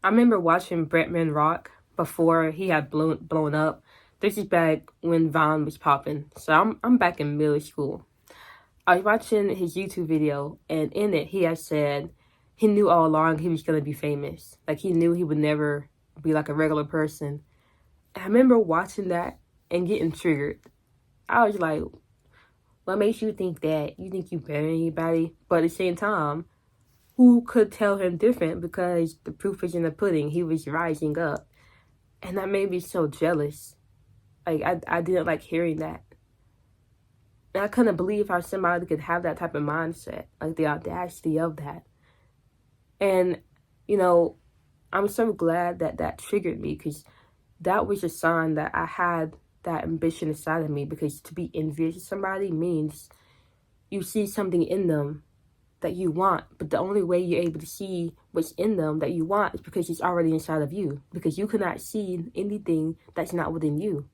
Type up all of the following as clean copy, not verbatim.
I remember watching Bretman Rock before he had blown up. This is back when Vine was popping. So I'm back in middle school. I was watching his YouTube video, and in it he had said he knew all along he was gonna be famous. Like, he knew he would never be like a regular person. And I remember watching that and getting triggered. I was like, what makes you think that? You think you better than anybody? But at the same time, who could tell him different, because the proof is in the pudding. He was rising up. And that made me so jealous. Like, I didn't like hearing that. And I couldn't believe how somebody could have that type of mindset, like the audacity of that. And, you know, I'm so glad that that triggered me, because that was a sign that I had that ambition inside of me. Because to be envious of somebody means you see something in them that you want, but the only way you're able to see what's in them that you want is because it's already inside of you, because you cannot see anything that's not within you.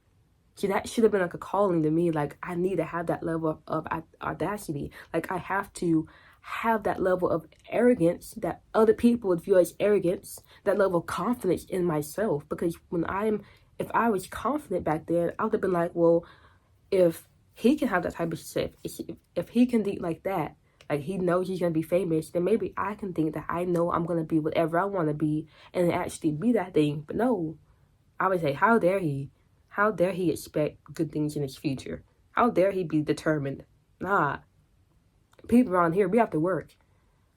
See, that should have been like a calling to me. Like, I need to have that level of audacity. Like, I have to have that level of arrogance that other people would view as arrogance, that level of confidence in myself. Because if I was confident back then, I would have been like, well, if he can have that type of stuff, if he can think like that, like he knows he's going to be famous, then maybe I can think that I know I'm going to be whatever I want to be and actually be that thing. But no, I would say, how dare he? How dare he expect good things in his future? How dare he be determined? Nah. People around here, we have to work.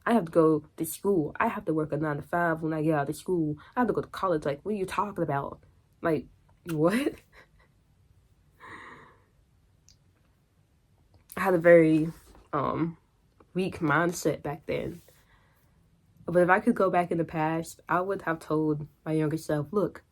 I have to go to school. I have to work a 9 to 5 when I get out of school. I have to go to college. Like, what are you talking about? Like, what? I had a very weak mindset back then. But if I could go back in the past, I would have told my younger self, look,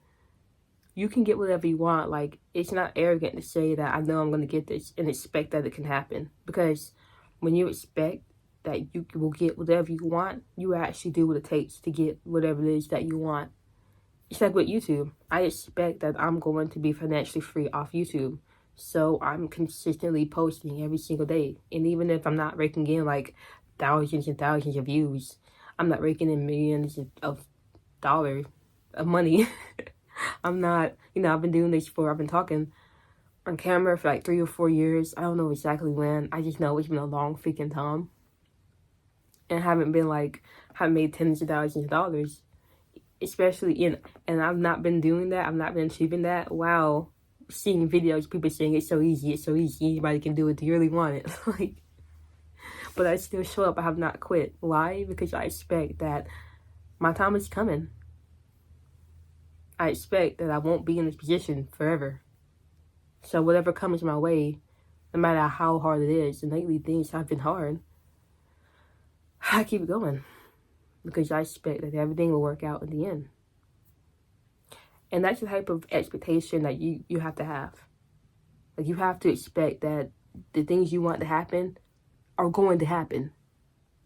you can get whatever you want. Like, it's not arrogant to say that I know I'm going to get this and expect that it can happen. Because when you expect that you will get whatever you want, you actually do what it takes to get whatever it is that you want. It's like with YouTube. I expect that I'm going to be financially free off YouTube. So I'm consistently posting every single day. And even if I'm not raking in like thousands and thousands of views, I'm not raking in millions of dollars of money. I'm not, I've been talking on camera for like 3 or 4 years. I don't know exactly when. I just know it's been a long freaking time. And I haven't made tens of thousands of dollars. And I've not been doing that. I've not been achieving that. Wow. Seeing videos, people saying it's so easy, anybody can do it. Do you really want it? Like, but I still show up. I have not quit. Why? Because I expect that my time is coming. I expect that I won't be in this position forever. So whatever comes my way, no matter how hard it is, and lately things have been hard, I keep going. Because I expect that everything will work out in the end. And that's the type of expectation that you have to have. Like, you have to expect that the things you want to happen are going to happen.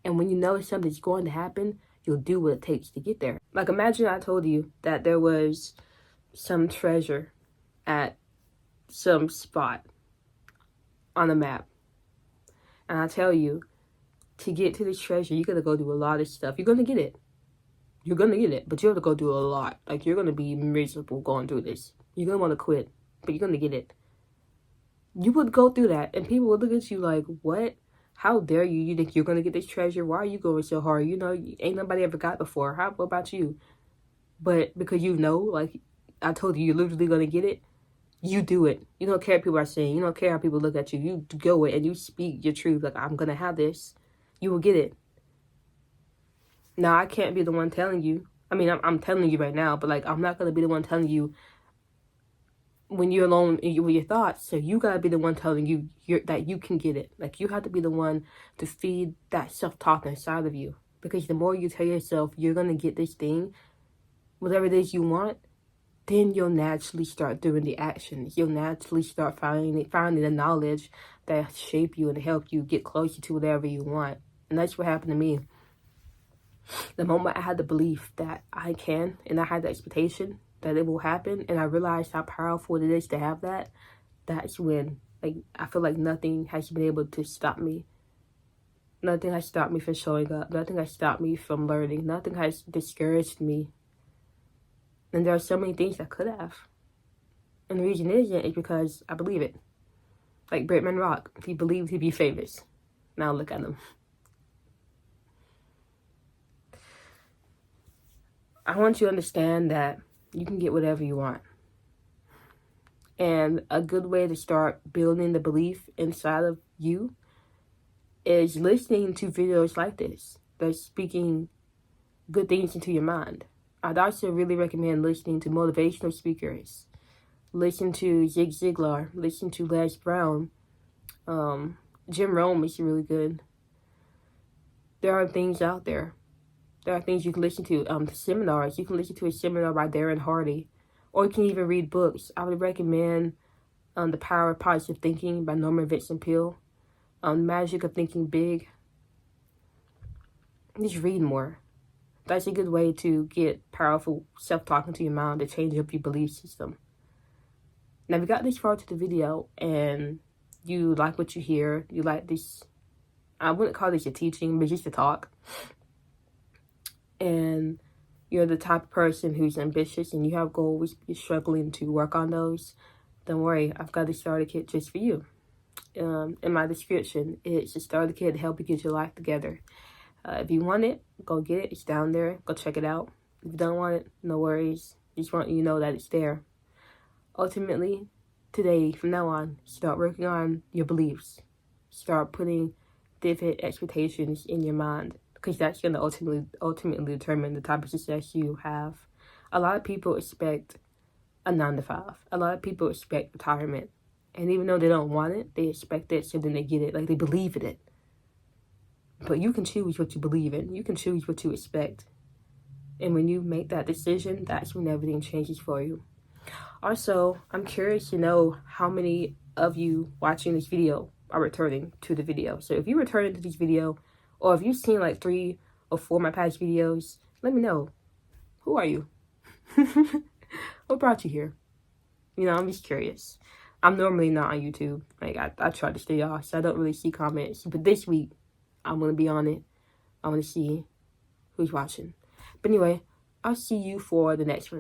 And when you know something's going to happen, you'll do what it takes to get there. Like, imagine I told you that there was some treasure at some spot on a map. And I tell you, to get to this treasure, you gotta go do a lot of stuff. You're gonna get it. You're gonna get it, but you have to go do a lot. Like, you're gonna be miserable going through this. You're gonna want to quit, but you're gonna get it. You would go through that, and people would look at you like, what? How dare you? You think you're gonna get this treasure? Why are you going so hard? Ain't nobody ever got before. What about you? But because like I told you, you're literally gonna get it. You do it. You don't care what people are saying. You don't care how people look at you. You go it and you speak your truth. Like, I'm gonna have this. You will get it. Now, I can't be the one telling you. I mean, I'm telling you right now, but like, I'm not gonna be the one telling you when you're alone with your thoughts. So you gotta be the one telling you that you can get it. Like, you have to be the one to feed that self-talk inside of you. Because the more you tell yourself you're gonna get this thing, whatever it is you want, then you'll naturally start doing the actions. You'll naturally start finding the knowledge that shape you and help you get closer to whatever you want. And that's what happened to me. The moment I had the belief that I can, and I had the expectation that it will happen, and I realized how powerful it is to have that, that's when, like, I feel like nothing has been able to stop me. Nothing has stopped me from showing up. Nothing has stopped me from learning. Nothing has discouraged me. And there are so many things I could have. And the reason it isn't is because I believe it. Like Bretman Rock, he believed he'd be famous. Now look at him. I want you to understand that you can get whatever you want. And a good way to start building the belief inside of you is listening to videos like this that's speaking good things into your mind. I'd also really recommend listening to motivational speakers. Listen to Zig Ziglar. Listen to Les Brown. Jim Rohn is really good. There are things out there. There are things you can listen to. Seminars. You can listen to a seminar by Darren Hardy. Or you can even read books. I would recommend The Power of Positive Thinking by Norman Vincent Peale. Magic of Thinking Big. Just read more. That's a good way to get powerful self-talk into your mind to change up your belief system. Now, if you got this far to the video and you like what you hear, you like this, I wouldn't call this a teaching, but just a talk, and you're the type of person who's ambitious and you have goals, you're struggling to work on those, don't worry, I've got a starter kit just for you. In my description, it's a starter kit to help you get your life together. If you want it, go get it. It's down there. Go check it out. If you don't want it, no worries. Just want you to know that it's there. Ultimately, today, from now on, start working on your beliefs. Start putting different expectations in your mind, because that's going to ultimately determine the type of success you have. A lot of people expect a 9-to-5. A lot of people expect retirement. And even though they don't want it, they expect it, so then they get it. Like, they believe in it. But you can choose what you believe in. You can choose what you expect. And when you make that decision, that's when everything changes for you. Also, I'm curious to know how many of you watching this video are returning to the video. So if you return to this video, or if you've seen like 3 or 4 of my past videos, let me know. Who are you? What brought you here? You know, I'm just curious. I'm normally not on YouTube. Like, I try to stay off, so I don't really see comments. But this week, I'm going to be on it. I want to see who's watching. But anyway, I'll see you for the next one.